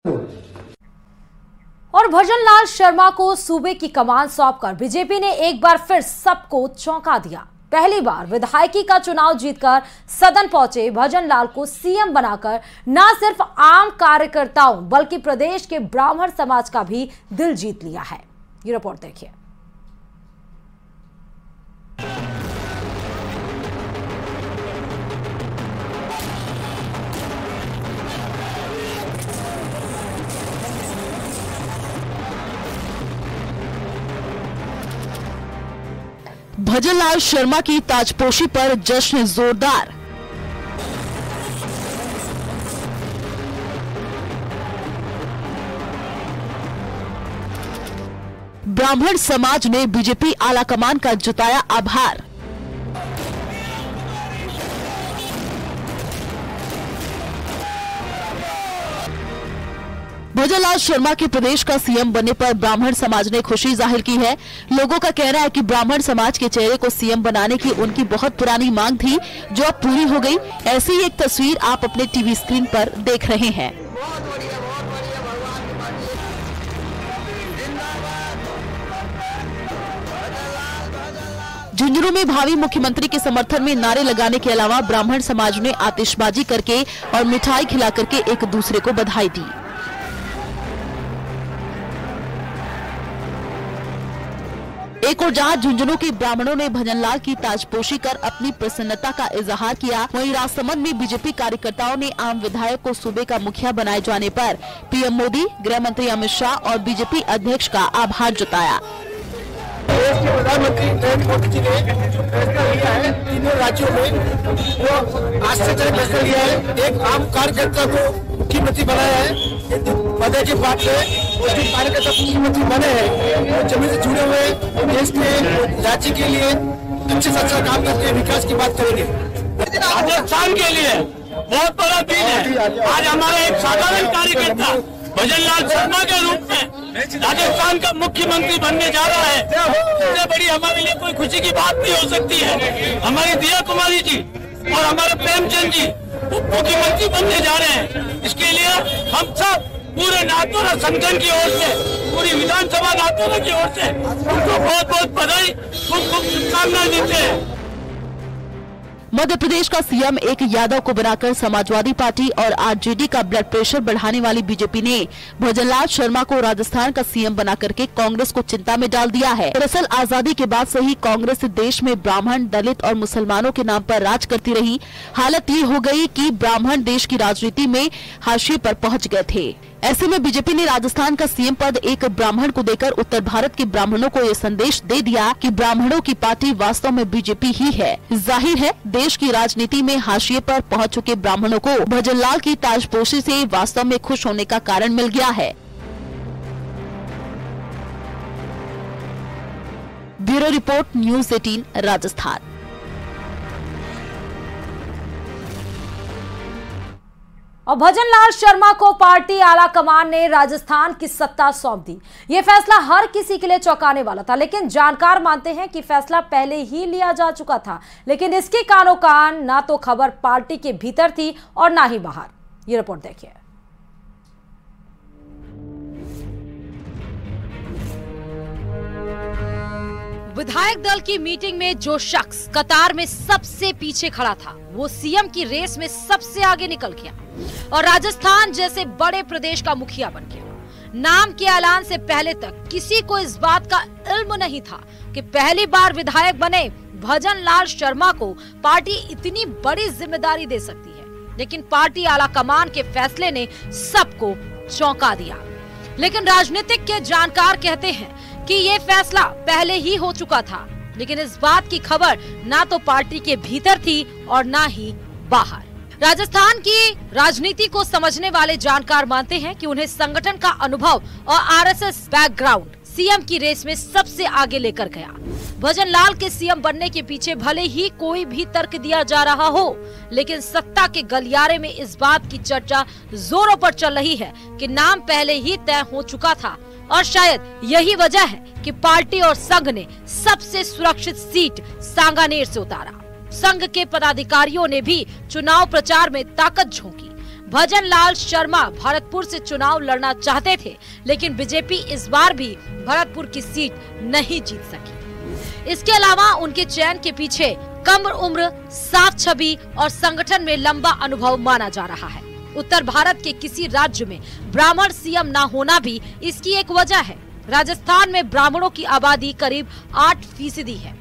और भजन लाल शर्मा को सूबे की कमान सौंपकर बीजेपी ने एक बार फिर सबको चौंका दिया। पहली बार विधायकी का चुनाव जीतकर सदन पहुंचे भजन लाल को सीएम बनाकर न सिर्फ आम कार्यकर्ताओं बल्कि प्रदेश के ब्राह्मण समाज का भी दिल जीत लिया है। ये रिपोर्ट देखिए। भजन लाल शर्मा की ताजपोशी पर जश्न जोरदार। ब्राह्मण समाज ने बीजेपी आलाकमान का जताया आभार। भजन लाल शर्मा के प्रदेश का सीएम बनने पर ब्राह्मण समाज ने खुशी जाहिर की है। लोगों का कहना है कि ब्राह्मण समाज के चेहरे को सीएम बनाने की उनकी बहुत पुरानी मांग थी, जो अब पूरी हो गई। ऐसी ही एक तस्वीर आप अपने टीवी स्क्रीन पर देख रहे हैं। झुंझुनू में भावी मुख्यमंत्री के समर्थन में नारे लगाने के अलावा ब्राह्मण समाज ने आतिशबाजी करके और मिठाई खिला करके एक दूसरे को बधाई दी। एक और जहां झुंझुनू के ब्राह्मणों ने भजन लाल की ताजपोशी कर अपनी प्रसन्नता का इजहार किया, वहीं राजसमंद में बीजेपी कार्यकर्ताओं ने आम विधायक को सूबे का मुखिया बनाए जाने पर पीएम मोदी, गृह मंत्री अमित शाह और बीजेपी अध्यक्ष का आभार जताया। देश के प्रधानमंत्री नरेंद्र मोदी जी ने फैसला लिया है, तीनों राज्यों में वो आश्चर्यजनक फैसला लिया है। एक आम कार्यकर्ता को मुख्यमंत्री बनाया है। पदे के बाद में उसके कार्यकर्ता मुख्यमंत्री बने हैं, जमीन से जुड़े हुए देश के राज्य के लिए अच्छे से अच्छा काम करके विकास की बात करेंगे। राजस्थान के लिए बहुत बड़ा दिन है। आज हमारा एक साधारण कार्यकर्ता भजन लाल शर्मा के रूप में राजस्थान का मुख्यमंत्री बनने जा रहा है। इससे बड़ी हमारे लिए कोई खुशी की बात नहीं हो सकती है। हमारी दिया कुमारी जी और हमारे प्रेमचंद जी मुख्यमंत्री बनने जा रहे हैं। इसके लिए हम सब पूरे नाथद्वारा संगठन की ओर से, पूरी विधानसभा नाथद्वारा की ओर से उनको बहुत बहुत बधाई, खूब खूब शुभकामनाएं देते हैं। मध्य प्रदेश का सीएम एक यादव को बनाकर समाजवादी पार्टी और आरजेडी का ब्लड प्रेशर बढ़ाने वाली बीजेपी ने भजन लाल शर्मा को राजस्थान का सीएम बना करके कांग्रेस को चिंता में डाल दिया है। दरअसल आजादी के बाद से ही कांग्रेस देश में ब्राह्मण, दलित और मुसलमानों के नाम पर राज करती रही। हालत ये हो गई कि ब्राह्मण देश की राजनीति में हाशिए पर पहुंच गए थे। ऐसे में बीजेपी ने राजस्थान का सीएम पद एक ब्राह्मण को देकर उत्तर भारत के ब्राह्मणों को ये संदेश दे दिया कि ब्राह्मणों की पार्टी वास्तव में बीजेपी ही है। जाहिर है देश की राजनीति में हाशिए पर पहुंच चुके ब्राह्मणों को भजन लाल की ताजपोशी से वास्तव में खुश होने का कारण मिल गया है। Bureau report, news 18 Rajasthan. और भजन लाल शर्मा को पार्टी आला कमान ने राजस्थान की सत्ता सौंप दी। यह फैसला हर किसी के लिए चौंकाने वाला था, लेकिन जानकार मानते हैं कि फैसला पहले ही लिया जा चुका था, लेकिन इसके कानो कान ना तो खबर पार्टी के भीतर थी और ना ही बाहर। ये रिपोर्ट देखिए। विधायक दल की मीटिंग में जो शख्स कतार में सबसे पीछे खड़ा था, वो सीएम की रेस में सबसे आगे निकल गया और राजस्थान जैसे बड़े प्रदेश का मुखिया बन गया। नाम के ऐलान से पहले तक किसी को इस बात का इल्म नहीं था कि पहली बार विधायक बने भजन लाल शर्मा को पार्टी इतनी बड़ी जिम्मेदारी दे सकती है, लेकिन पार्टी आलाकमान के फैसले ने सबको चौंका दिया। लेकिन राजनीतिक के जानकार कहते हैं कि ये फैसला पहले ही हो चुका था, लेकिन इस बात की खबर ना तो पार्टी के भीतर थी और ना ही बाहर। राजस्थान की राजनीति को समझने वाले जानकार मानते हैं कि उन्हें संगठन का अनुभव और आरएसएस बैकग्राउंड सीएम की रेस में सबसे आगे लेकर गया। भजन लाल के सीएम बनने के पीछे भले ही कोई भी तर्क दिया जा रहा हो, लेकिन सत्ता के गलियारे में इस बात की चर्चा जोरों पर चल रही है कि नाम पहले ही तय हो चुका था और शायद यही वजह है कि पार्टी और संघ ने सबसे सुरक्षित सीट सांगानेर से उतारा। संघ के पदाधिकारियों ने भी चुनाव प्रचार में ताकत झोंकी। भजन लाल शर्मा भरतपुर से चुनाव लड़ना चाहते थे, लेकिन बीजेपी इस बार भी भरतपुर की सीट नहीं जीत सकी। इसके अलावा उनके चयन के पीछे कम उम्र, साफ छवि और संगठन में लंबा अनुभव माना जा रहा है। उत्तर भारत के किसी राज्य में ब्राह्मण सीएम न होना भी इसकी एक वजह है। राजस्थान में ब्राह्मणों की आबादी करीब 8% है।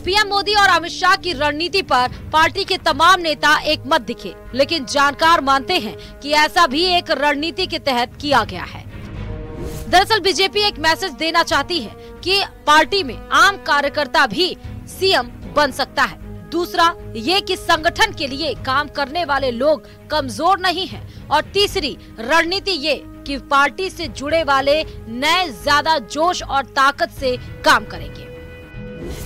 पीएम मोदी और अमित शाह की रणनीति पर पार्टी के तमाम नेता एक मत दिखे, लेकिन जानकार मानते हैं कि ऐसा भी एक रणनीति के तहत किया गया है। दरअसल बीजेपी एक मैसेज देना चाहती है कि पार्टी में आम कार्यकर्ता भी सीएम बन सकता है। दूसरा ये कि संगठन के लिए काम करने वाले लोग कमजोर नहीं हैं, और तीसरी रणनीति ये कि पार्टी से जुड़े वाले नए ज्यादा जोश और ताकत से काम करेंगे।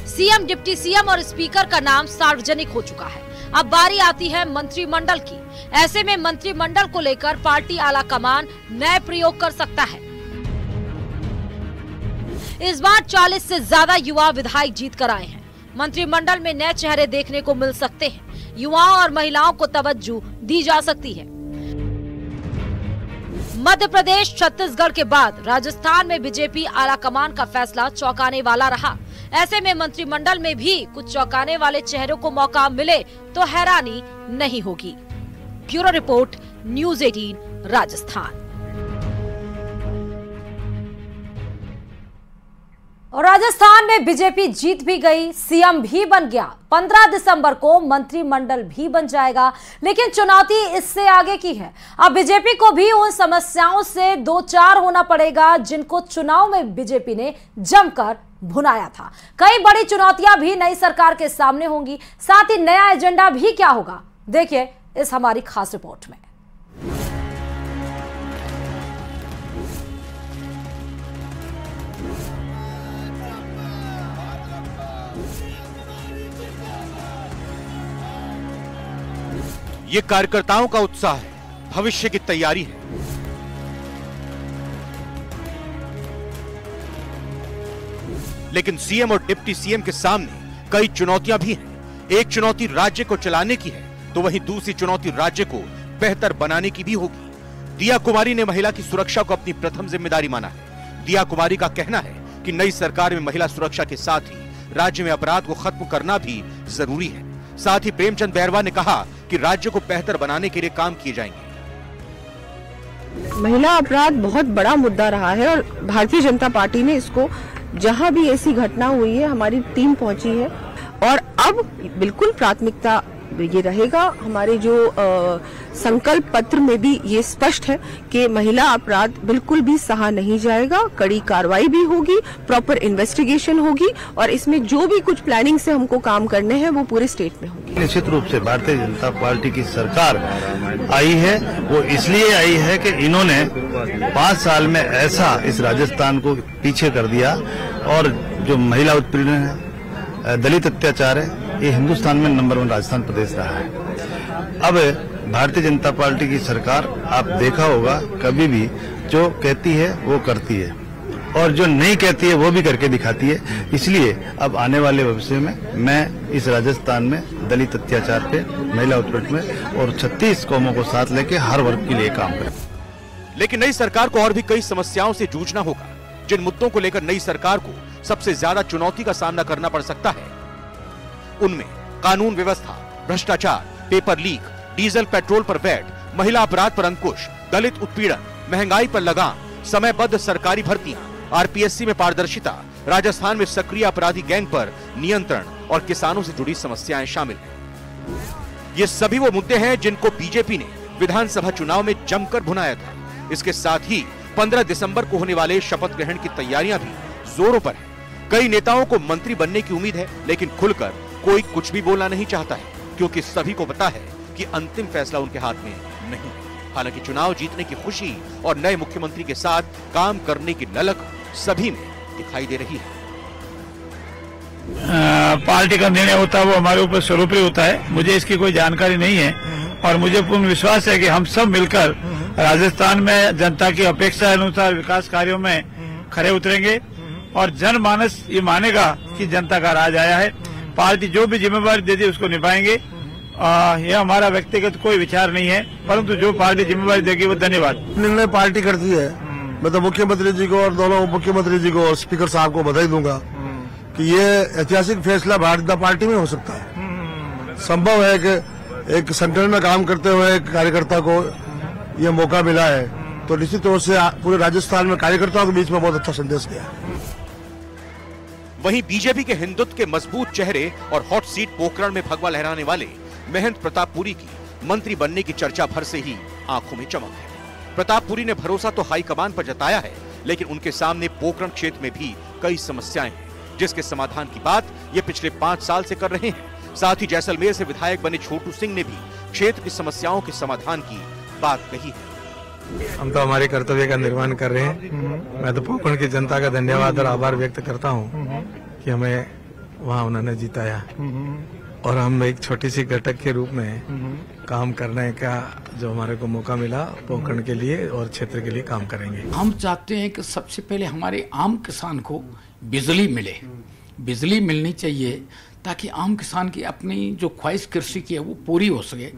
सीएम, डिप्टी सीएम और स्पीकर का नाम सार्वजनिक हो चुका है। अब बारी आती है मंत्रिमंडल की। ऐसे में मंत्रिमंडल को लेकर पार्टी आला कमान नए प्रयोग कर सकता है। इस बार 40 से ज्यादा युवा विधायक जीत कर आए हैं। मंत्रिमंडल में नए चेहरे देखने को मिल सकते हैं। युवाओं और महिलाओं को तवज्जो दी जा सकती है। मध्य प्रदेश, छत्तीसगढ़ के बाद राजस्थान में बीजेपी आलाकमान का फैसला चौंकाने वाला रहा। ऐसे में मंत्रिमंडल में भी कुछ चौंकाने वाले चेहरों को मौका मिले तो हैरानी नहीं होगी। Bureau report, news 18 Rajasthan. और राजस्थान में बीजेपी जीत भी गई, सीएम भी बन गया। 15 दिसंबर को मंत्रिमंडल भी बन जाएगा, लेकिन चुनौती इससे आगे की है। अब बीजेपी को भी उन समस्याओं से दो चार होना पड़ेगा जिनको चुनाव में बीजेपी ने जमकर भुनाया था। कई बड़ी चुनौतियां भी नई सरकार के सामने होंगी। साथ ही नया एजेंडा भी क्या होगा, देखिए इस हमारी खास रिपोर्ट में। ये कार्यकर्ताओं का उत्साह है, भविष्य की तैयारी है। लेकिन सीएम और डिप्टी सीएम के सामने कई चुनौतियां भी हैं। एक चुनौती राज्य को चलाने की है, तो वहीं दूसरी चुनौती राज्य को बेहतर बनाने की भी होगी। दिया कुमारी ने महिला की सुरक्षा को अपनी प्रथम जिम्मेदारी माना है। दिया कुमारी का कहना है कि नई सरकार में महिला सुरक्षा के साथ ही राज्य में अपराध को खत्म करना भी जरूरी है। साथ ही प्रेमचंद बैरवा ने कहा कि राज्य को बेहतर बनाने के लिए काम किए जाएंगे। महिला अपराध बहुत बड़ा मुद्दा रहा है और भारतीय जनता पार्टी ने इसको, जहां भी ऐसी घटना हुई है, हमारी टीम पहुंची है और अब बिल्कुल प्राथमिकता ये रहेगा। हमारे जो संकल्प पत्र में भी ये स्पष्ट है कि महिला अपराध बिल्कुल भी सहा नहीं जाएगा। कड़ी कार्रवाई भी होगी, प्रॉपर इन्वेस्टिगेशन होगी और इसमें जो भी कुछ प्लानिंग से हमको काम करने हैं वो पूरे स्टेट में होगी। निश्चित रूप से भारतीय जनता पार्टी की सरकार आई है, वो इसलिए आई है कि इन्होंने 5 साल में ऐसा इस राजस्थान को पीछे कर दिया और जो महिला उत्पीड़न है, दलित अत्याचार है, ये हिंदुस्तान में नंबर 1 राजस्थान प्रदेश रहा है। अब भारतीय जनता पार्टी की सरकार, आप देखा होगा, कभी भी जो कहती है वो करती है और जो नहीं कहती है वो भी करके दिखाती है। इसलिए अब आने वाले भविष्य में मैं इस राजस्थान में दलित अत्याचार पे, महिला उत्पीड़न में और 36 कौमों को साथ लेके हर वर्ग के लिए काम करें। लेकिन नई सरकार को और भी कई समस्याओं से जूझना होगा। जिन मुद्दों को लेकर नई सरकार को सबसे ज्यादा चुनौती का सामना करना पड़ सकता है, उनमें कानून व्यवस्था, भ्रष्टाचार, पेपर लीक, डीजल पेट्रोल पर वैट, महिला अपराध पर अंकुश, दलित उत्पीड़न, महंगाई पर लगाम, समयबद्ध सरकारी भर्तियां, आरपीएससी में पारदर्शिता, राजस्थान में सक्रिय अपराधी गैंग पर नियंत्रण और किसानों से जुड़ी समस्याएं शामिल हैं। ये सभी वो मुद्दे हैं जिनको बीजेपी ने विधानसभा चुनाव में जमकर भुनाया था। इसके साथ ही 15 दिसंबर को होने वाले शपथ ग्रहण की तैयारियां भी जोरों पर है। कई नेताओं को मंत्री बनने की उम्मीद है, लेकिन खुलकर कोई कुछ भी बोलना नहीं चाहता है, क्योंकि सभी को पता है कि अंतिम फैसला उनके हाथ में नहीं है। हालांकि चुनाव जीतने की खुशी और नए मुख्यमंत्री के साथ काम करने की ललक सभी में दिखाई दे रही है। पार्टी का निर्णय होता है वो हमारे ऊपर स्वरूपी होता है। मुझे इसकी कोई जानकारी नहीं है और मुझे पूर्ण विश्वास है कि हम सब मिलकर राजस्थान में जनता की अपेक्षा अनुसार विकास कार्यों में खरे उतरेंगे और जनमानस ये मानेगा कि जनता का राज आया है। पार्टी जो भी जिम्मेवारी देती है उसको निभाएंगे ये हमारा व्यक्तिगत कोई विचार नहीं है, परंतु जो पार्टी जिम्मेवारी देगी वो धन्यवाद। निर्णय पार्टी करती है। मैं तो मुख्यमंत्री जी को और दोनों उप मुख्यमंत्री जी को और स्पीकर साहब को बधाई दूंगा कि ये ऐतिहासिक फैसला भारतीय जनता पार्टी में हो सकता है। संभव है कि एक संगठन में काम करते हुए एक कार्यकर्ता को ये मौका मिला है, तो निश्चित तौर से पूरे राजस्थान में कार्यकर्ताओं के बीच में बहुत अच्छा संदेश गया। वहीं बीजेपी के हिंदुत्व के मजबूत चेहरे और हॉट सीट पोखरण में भगवा लहराने वाले महंत प्रतापपुरी की मंत्री बनने की चर्चा भर से ही आंखों में चमक है। प्रतापपुरी ने भरोसा तो हाईकमान पर जताया है, लेकिन उनके सामने पोखरण क्षेत्र में भी कई समस्याएं हैं, जिसके समाधान की बात ये पिछले 5 साल से कर रहे हैं। साथ ही जैसलमेर से विधायक बने छोटू सिंह ने भी क्षेत्र की समस्याओं के समाधान की बात कही है। हम तो हमारे कर्तव्य का निर्वहन कर रहे हैं। मैं तो पोखरण की जनता का धन्यवाद और आभार व्यक्त करता हूं कि हमें वहां उन्होंने जिताया, और हम एक छोटी सी घटक के रूप में काम करने का जो हमारे को मौका मिला पोखरण के लिए और क्षेत्र के लिए काम करेंगे। हम चाहते हैं कि सबसे पहले हमारे आम किसान को बिजली मिले, बिजली मिलनी चाहिए ताकि आम किसान की अपनी जो ख्वाहिश कृषि की है वो पूरी हो सके।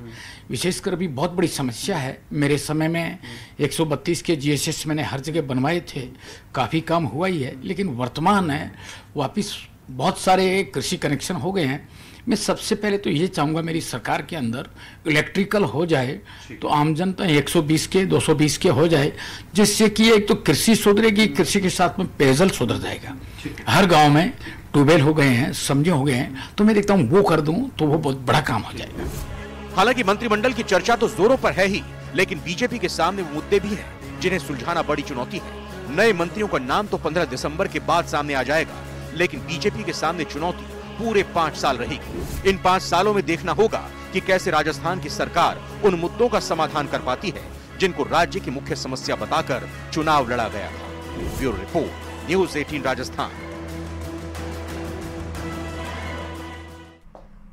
विशेषकर अभी बहुत बड़ी समस्या है। मेरे समय में 132 के GSS मैंने हर जगह बनवाए थे, काफ़ी काम हुआ ही है, लेकिन वर्तमान है वापिस बहुत सारे कृषि कनेक्शन हो गए हैं। मैं सबसे पहले तो ये चाहूँगा मेरी सरकार के अंदर इलेक्ट्रिकल हो जाए तो आम जनता 120 के 220 के हो जाए, जिससे कि एक तो कृषि सुधरेगी, कृषि के साथ में पेयजल सुधर जाएगा। हर गांव में ट्यूबवेल हो गए हैं, समझे हो गए हैं, तो मैं देखता हूँ वो कर दूं तो वो बहुत बड़ा काम हो जाएगा। हालांकि मंत्रिमंडल की चर्चा तो जोरों पर है ही, लेकिन बीजेपी के सामने वो मुद्दे भी हैं जिन्हें सुलझाना बड़ी चुनौती है। नए मंत्रियों का नाम तो 15 दिसंबर के बाद सामने आ जाएगा, लेकिन बीजेपी के सामने चुनौती पूरे 5 साल रहेगी। इन 5 सालों में देखना होगा कि कैसे राजस्थान की सरकार उन मुद्दों का समाधान कर पाती है जिनको राज्य की मुख्य समस्या बताकर चुनाव लड़ा गया था। Bureau report, news 18 Rajasthan.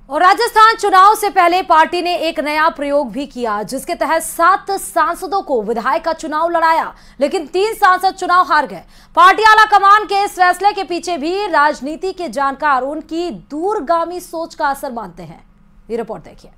और राजस्थान चुनाव से पहले पार्टी ने एक नया प्रयोग भी किया, जिसके तहत 7 सांसदों को विधायक का चुनाव लड़ाया, लेकिन 3 सांसद चुनाव हार गए। पार्टी आला कमान के इस फैसले के पीछे भी राजनीति के जानकार उनकी दूरगामी सोच का असर मानते हैं। ये रिपोर्ट देखिए।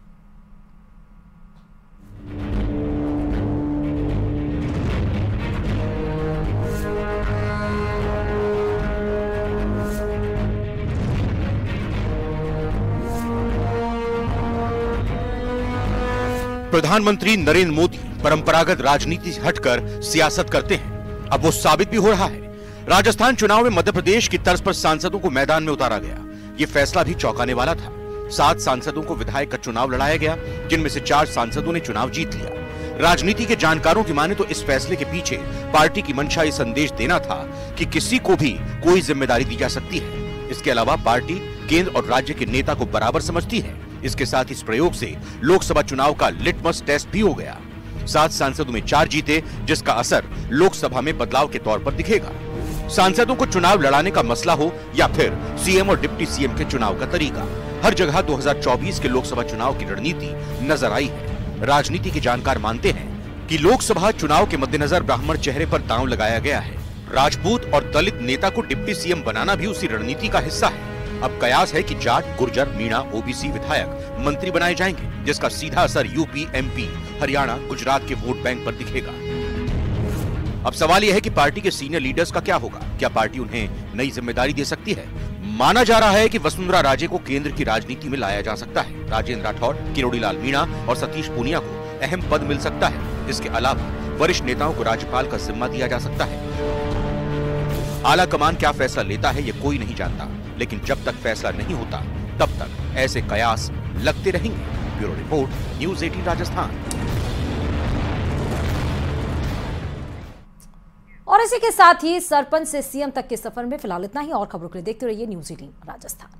प्रधानमंत्री नरेंद्र मोदी परंपरागत राजनीति से हटकर सियासत करते हैं। अब वो साबित भी हो रहा है। राजस्थान चुनाव में मध्य प्रदेश की तर्ज पर सांसदों को मैदान में उतारा गया। ये फैसला भी चौंकाने वाला था। 7 सांसदों को विधायक का चुनाव लड़ाया गया, जिनमें से 4 सांसदों ने चुनाव जीत लिया। राजनीति के जानकारों की माने तो इस फैसले के पीछे पार्टी की मंशा ये संदेश देना था कि किसी को भी कोई जिम्मेदारी दी जा सकती है। इसके अलावा पार्टी केंद्र और राज्य के नेता को बराबर समझती है। इसके साथ इस प्रयोग से लोकसभा चुनाव का लिटमस टेस्ट भी हो गया। 7 सांसदों में 4 जीते, जिसका असर लोकसभा में बदलाव के तौर पर दिखेगा। सांसदों को चुनाव लड़ाने का मसला हो या फिर सीएम और डिप्टी सीएम के चुनाव का तरीका, हर जगह 2024 के लोकसभा चुनाव की रणनीति नजर आई है। राजनीति के जानकार मानते हैं कि लोकसभा चुनाव के मद्देनजर ब्राह्मण चेहरे पर दांव लगाया गया है। राजपूत और दलित नेता को डिप्टी सीएम बनाना भी उसी रणनीति का हिस्सा है। अब कयास है कि जाट, गुर्जर, मीणा, ओबीसी विधायक मंत्री बनाए जाएंगे, जिसका सीधा असर यूपी, एमपी, हरियाणा, गुजरात के वोट बैंक पर दिखेगा। अब सवाल यह है कि पार्टी के सीनियर लीडर्स का क्या होगा? क्या पार्टी उन्हें नई जिम्मेदारी दे सकती है? माना जा रहा है कि वसुंधरा राजे को केंद्र की राजनीति में लाया जा सकता है। राजेंद्र राठौड़, किरोड़ीलाल मीणा और सतीश पूनिया को अहम पद मिल सकता है। इसके अलावा वरिष्ठ नेताओं को राज्यपाल का जिम्मा दिया जा सकता है। आला कमान क्या फैसला लेता है ये कोई नहीं जानता, लेकिन जब तक फैसला नहीं होता तब तक ऐसे कयास लगते रहेंगे। Bureau report, news 18 Rajasthan. और इसी के साथ ही सरपंच से सीएम तक के सफर में फिलहाल इतना ही। और खबरों के लिए देखते रहिए न्यूज़ 18 राजस्थान।